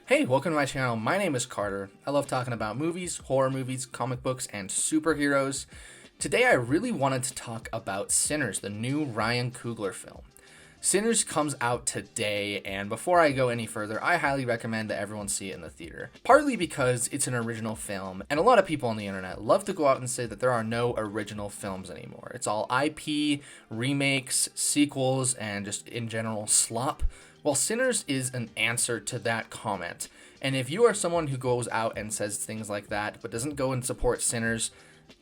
Hey, welcome to my channel. My name is Carter. I love talking about movies, horror movies, comic books, and superheroes. Today I really wanted to talk about Sinners, the new Ryan Coogler film. Sinners comes out today, and before I go any further, I highly recommend that everyone see it in the theater. Partly because it's an original film, and a lot of people on the internet love to go out and say that there are no original films anymore. It's all IP, remakes, sequels, and just in general slop. Well, Sinners is an answer to that comment. And if you are someone who goes out and says things like that, but doesn't go and support Sinners,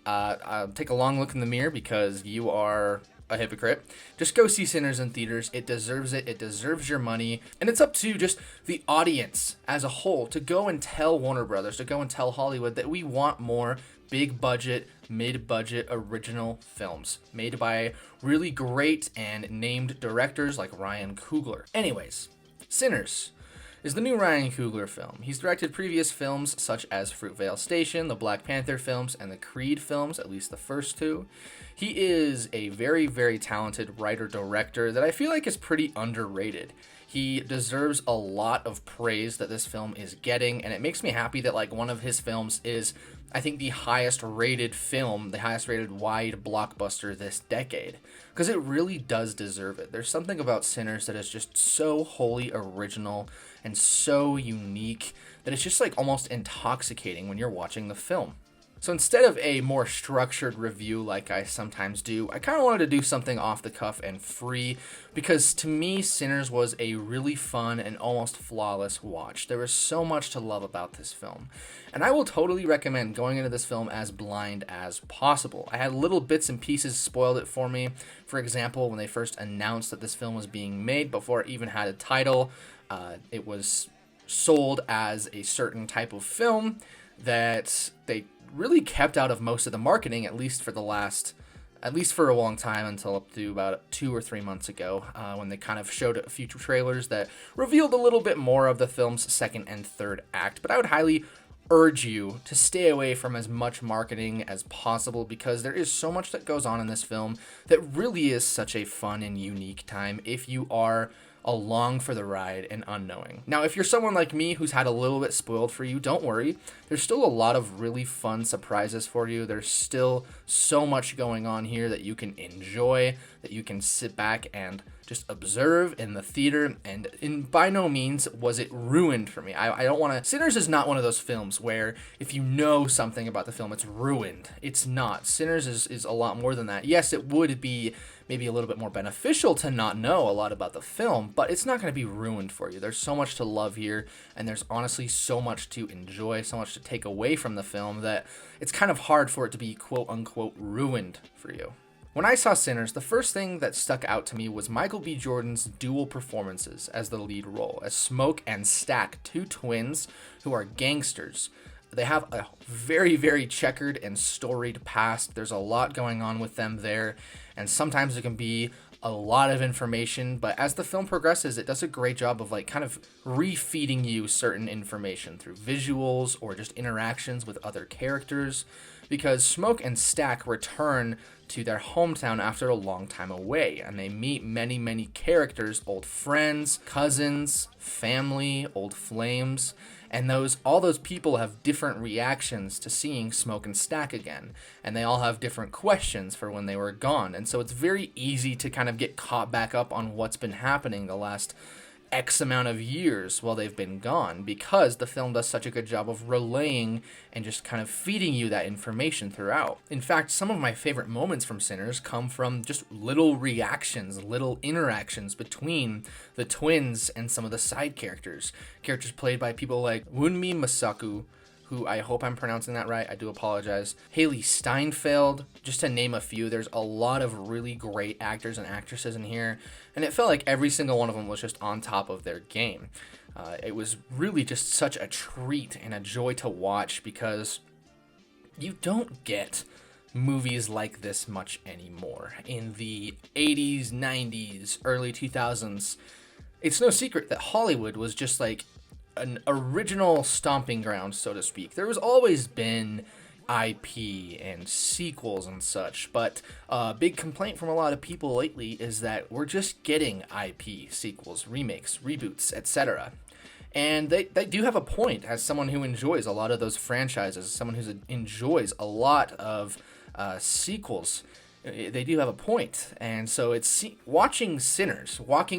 take a long look in the mirror because you are a hypocrite. Just go see Sinners in theaters. It deserves it. It deserves your money. And it's up to just the audience as a whole to go and tell Warner Brothers, to go and tell Hollywood that we want more big budget, mid-budget original films made by really great and named directors like Ryan Coogler. Anyways, Sinners is the new Ryan Coogler film. He's directed previous films such as Fruitvale Station, the Black Panther films, and the Creed films, at least the first two. He is a very, very talented writer-director that I feel like is pretty underrated. He deserves a lot of praise that this film is getting, and it makes me happy that like one of his films is, I think, the highest rated film, the highest rated wide blockbuster this decade, because it really does deserve it. There's something about Sinners that is just so wholly original and so unique that it's just like almost intoxicating when you're watching the film. So instead of a more structured review like I sometimes do, I kind of wanted to do something off the cuff and free because to me, Sinners was a really fun and almost flawless watch. There was so much to love about this film. And I will totally recommend going into this film as blind as possible. I had little bits and pieces spoiled it for me. For example, when they first announced that this film was being made before it even had a title, it was sold as a certain type of film that they really kept out of most of the marketing, at least for a long time, until up to about 2 or 3 months ago, when they kind of showed a few trailers that revealed a little bit more of the film's second and third act. But I would highly urge you to stay away from as much marketing as possible because there is so much that goes on in this film that really is such a fun and unique time if you are along for the ride and unknowing. Now, if you're someone like me who's had a little bit spoiled for you, don't worry. There's still a lot of really fun surprises for you. There's still so much going on here that you can enjoy, that you can sit back and just observe in the theater, and by no means was it ruined for me. I don't want to... Sinners is not one of those films where if you know something about the film, it's ruined. It's not. Sinners is a lot more than that. Yes, it would be maybe a little bit more beneficial to not know a lot about the film, but it's not going to be ruined for you. There's so much to love here, and there's honestly so much to enjoy, so much to take away from the film that it's kind of hard for it to be quote-unquote ruined for you. When I saw Sinners, the first thing that stuck out to me was Michael B. Jordan's dual performances as the lead role, as Smoke and Stack, two twins who are gangsters. They have a very, very checkered and storied past. There's a lot going on with them there, and sometimes it can be a lot of information, but as the film progresses, it does a great job of like kind of refeeding you certain information through visuals or just interactions with other characters, because Smoke and Stack return to their hometown after a long time away, and they meet many, many characters, old friends, cousins, family, old flames, and all those people have different reactions to seeing Smoke and Stack again, and they all have different questions for when they were gone, and so it's very easy to kind of get caught back up on what's been happening the last X amount of years while they've been gone, because the film does such a good job of relaying and just kind of feeding you that information throughout. In fact, some of my favorite moments from Sinners come from just little reactions, little interactions between the twins and some of the side characters played by people like Wunmi Mosaku, who I hope I'm pronouncing that right, I do apologize, Hailee Steinfeld, just to name a few. There's a lot of really great actors and actresses in here, and it felt like every single one of them was just on top of their game. It was really just such a treat and a joy to watch because you don't get movies like this much anymore. In the 80s, 90s, early 2000s, it's no secret that Hollywood was just like an original stomping ground, so to speak. There was always been IP and sequels and such, but a big complaint from a lot of people lately is that we're just getting IP, sequels, remakes, reboots, etc. And they do have a point as someone who enjoys a lot of those franchises, someone who enjoys a lot of sequels. They do have a point. And so walking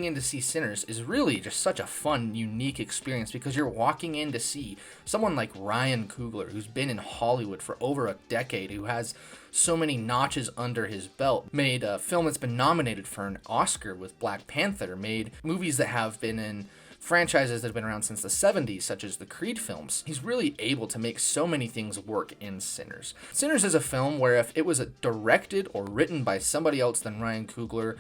in to see Sinners is really just such a fun, unique experience, because you're walking in to see someone like Ryan Coogler, who's been in Hollywood for over a decade, who has so many notches under his belt, made a film that's been nominated for an Oscar with Black Panther, made movies that have been in franchises that have been around since the 70s, such as the Creed films. He's really able to make so many things work in Sinners. Sinners is a film where if it was directed or written by somebody else than Ryan Coogler,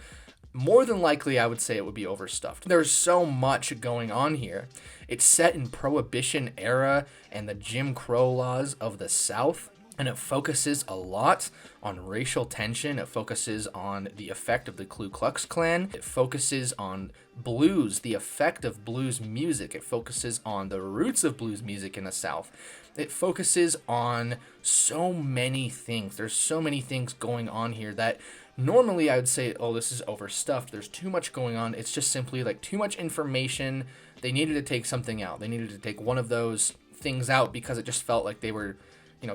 more than likely I would say it would be overstuffed. There's so much going on here. It's set in Prohibition era and the Jim Crow laws of the South, and it focuses a lot on racial tension. It focuses on the effect of the Ku Klux Klan. It focuses on blues, the effect of blues music. It focuses on the roots of blues music in the South. It focuses on so many things. There's so many things going on here that normally I would say, oh, this is overstuffed. There's too much going on. It's just simply like too much information. They needed to take something out. They needed to take one of those things out because it just felt like they were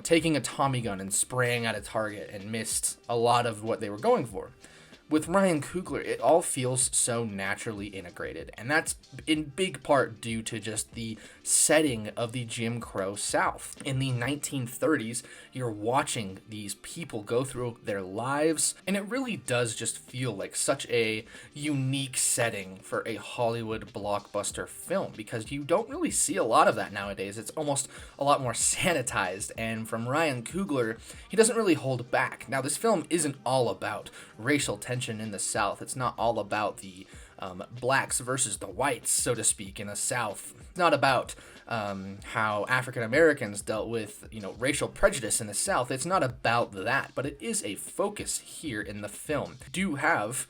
taking a Tommy gun and spraying at a target and missed a lot of what they were going for. With Ryan Coogler, it all feels so naturally integrated, and that's in big part due to just the setting of the Jim Crow South. In the 1930s, you're watching these people go through their lives, and it really does just feel like such a unique setting for a Hollywood blockbuster film, because you don't really see a lot of that nowadays. It's almost a lot more sanitized, and from Ryan Coogler, he doesn't really hold back. Now, this film isn't all about racial tension in the South. It's not all about the blacks versus the whites, so to speak, in the South. It's not about how African Americans dealt with, racial prejudice in the South. It's not about that, but it is a focus here in the film. You do have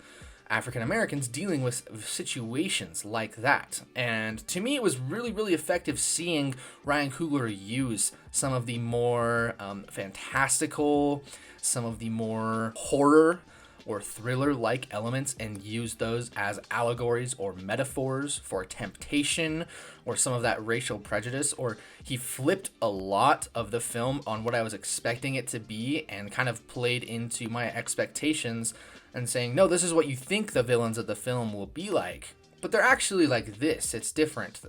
African Americans dealing with situations like that. And to me, it was really, really effective seeing Ryan Coogler use some of the more fantastical, some of the more horror or thriller-like elements and use those as allegories or metaphors for temptation or some of that racial prejudice. Or he flipped a lot of the film on what I was expecting it to be and kind of played into my expectations and saying, no, this is what you think the villains of the film will be like, but they're actually like this. It's different.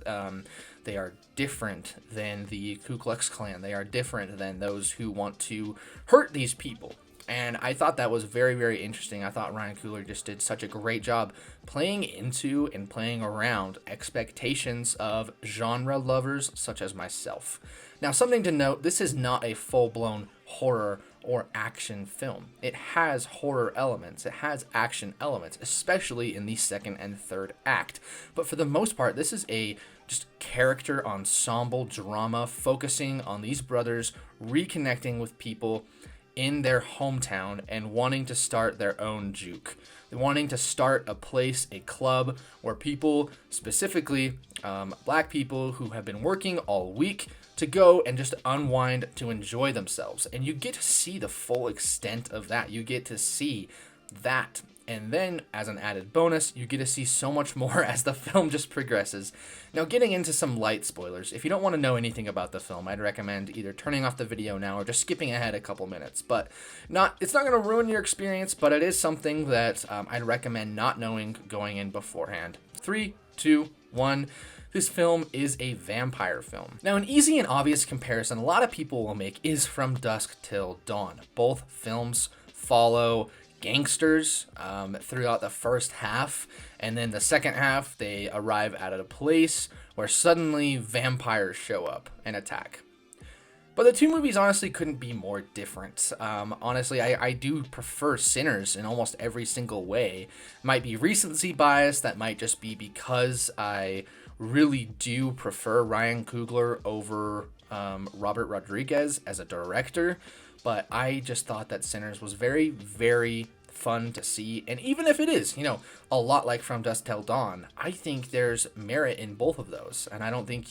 They are different than the Ku Klux Klan. They are different than those who want to hurt these people. And I thought that was very, very interesting. I thought Ryan Coogler just did such a great job playing into and playing around expectations of genre lovers such as myself. Now, something to note, this is not a full-blown horror or action film. It has horror elements. It has action elements, especially in the second and third act. But for the most part, this is a just character ensemble drama focusing on these brothers reconnecting with people in their hometown and wanting to start their own juke. They're wanting to start a place, a club, where people, specifically black people who have been working all week, to go and just unwind, to enjoy themselves. And you get to see the full extent of that. You get to see that. And then, as an added bonus, you get to see so much more as the film just progresses. Now, getting into some light spoilers, if you don't want to know anything about the film, I'd recommend either turning off the video now or just skipping ahead a couple minutes. But it's not going to ruin your experience, but it is something that I'd recommend not knowing going in beforehand. 3, 2, 1... This film is a vampire film. Now, an easy and obvious comparison a lot of people will make is From Dusk Till Dawn. Both films follow gangsters throughout the first half, and then the second half, they arrive at a place where suddenly vampires show up and attack. But the two movies honestly couldn't be more different. Honestly, I do prefer Sinners in almost every single way. Might be recency bias, that might just be because I really do prefer Ryan Coogler over Robert Rodriguez as a director, but I just thought that Sinners was very, very fun to see. And even if it is, a lot like From Dusk Till Dawn, I think there's merit in both of those. And I don't think,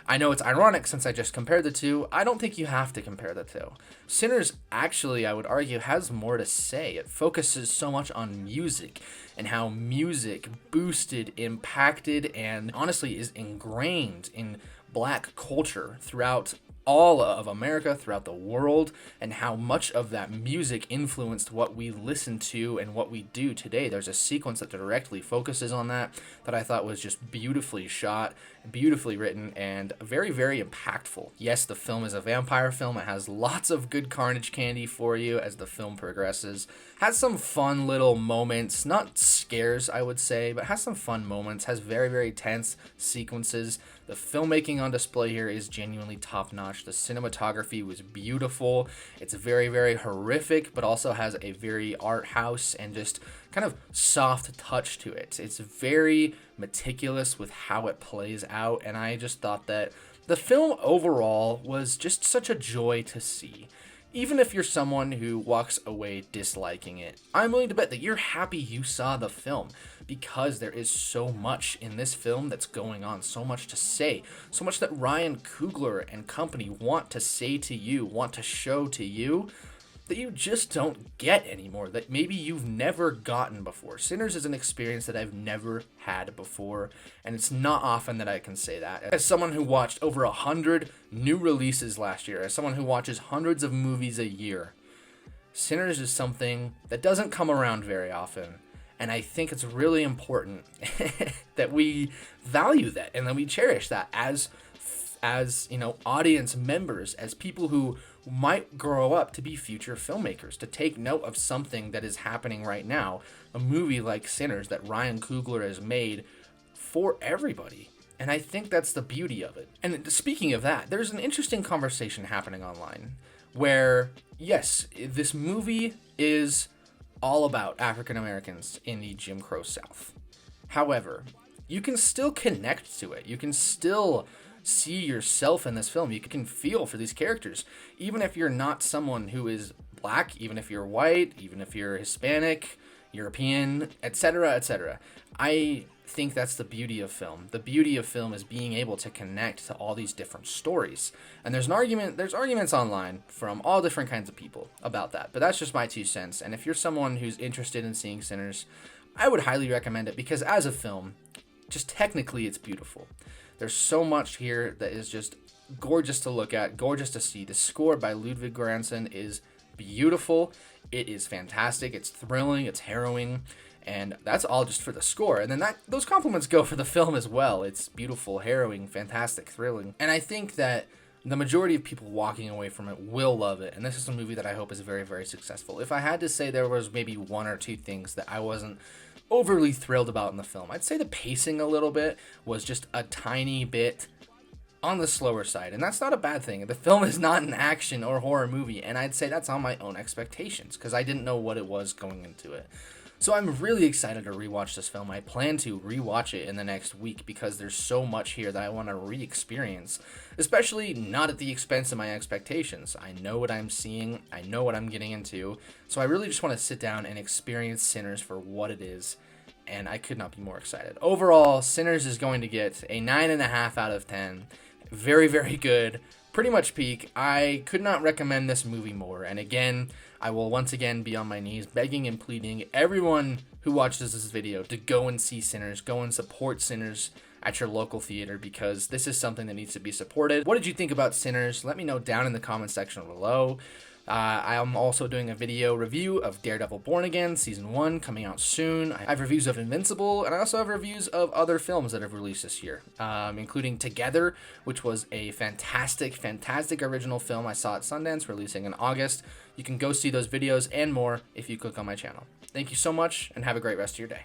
I know it's ironic since I just compared the two. I don't think you have to compare the two. Sinners actually, I would argue, has more to say. It focuses so much on music and how music boosted, impacted, and honestly is ingrained in Black culture throughout all of America, throughout the world, and how much of that music influenced what we listen to and what we do today. There's a sequence that directly focuses on that I thought was just beautifully shot, beautifully written, and very, very impactful. Yes, the film is a vampire film. It has lots of good carnage candy for you as the film progresses. Has some fun little moments, not scares, I would say, but has some fun moments, has very, very tense sequences. The filmmaking on display here is genuinely top-notch. The cinematography was beautiful. It's very, very horrific, but also has a very art house and just kind of soft touch to it. It's very meticulous with how it plays out, and I just thought that the film overall was just such a joy to see. Even if you're someone who walks away disliking it, I'm willing to bet that you're happy you saw the film, because there is so much in this film that's going on, so much to say, so much that Ryan Coogler and company want to say to you, want to show to you, that you just don't get anymore, that maybe you've never gotten before. Sinners is an experience that I've never had before, and it's not often that I can say that. As someone who watched over 100 new releases last year, as someone who watches hundreds of movies a year, Sinners is something that doesn't come around very often, and I think it's really important that we value that and that we cherish that as audience members, as people who might grow up to be future filmmakers, to take note of something that is happening right now, a movie like Sinners that Ryan Coogler has made for everybody. And I think that's the beauty of it. And speaking of that, there's an interesting conversation happening online where, yes, this movie is all about African Americans in the Jim Crow South. However, you can still connect to it. You can still see yourself in this film. You can feel for these characters, even if you're not someone who is Black, even if you're white, even if you're Hispanic, European, etc., etc. I think that's the beauty of film. The beauty of film is being able to connect to all these different stories. And there's arguments online from all different kinds of people about that. But that's just my 2 cents. And if you're someone who's interested in seeing Sinners, I would highly recommend it, because as a film, just technically it's beautiful. There's so much here that is just gorgeous to look at, gorgeous to see. The score by Ludwig Göransson is beautiful. It is fantastic. It's thrilling. It's harrowing. And that's all just for the score. And then those compliments go for the film as well. It's beautiful, harrowing, fantastic, thrilling. And I think that the majority of people walking away from it will love it. And this is a movie that I hope is very, very successful. If I had to say there was maybe 1 or 2 things that I wasn't overly thrilled about in the film, I'd say the pacing a little bit was just a tiny bit on the slower side, and that's not a bad thing. The film is not an action or horror movie, and I'd say that's on my own expectations, because I didn't know what it was going into it. So I'm really excited to rewatch this film. I plan to rewatch it in the next week, because there's so much here that I want to re-experience, especially not at the expense of my expectations. I know what I'm seeing, I know what I'm getting into, so I really just want to sit down and experience Sinners for what it is, and I could not be more excited. Overall, Sinners is going to get a 9.5 out of 10. Very, very good. Pretty much peak. I could not recommend this movie more. And again, I will once again be on my knees begging and pleading everyone who watches this video to go and see Sinners, go and support Sinners at your local theater, because this is something that needs to be supported. What did you think about Sinners? Let me know down in the comment section below. I am also doing a video review of Daredevil Born Again Season 1 coming out soon. I have reviews of Invincible, and I also have reviews of other films that have released this year, including Together, which was a fantastic, fantastic original film I saw at Sundance, releasing in August. You can go see those videos and more if you click on my channel. Thank you so much, and have a great rest of your day.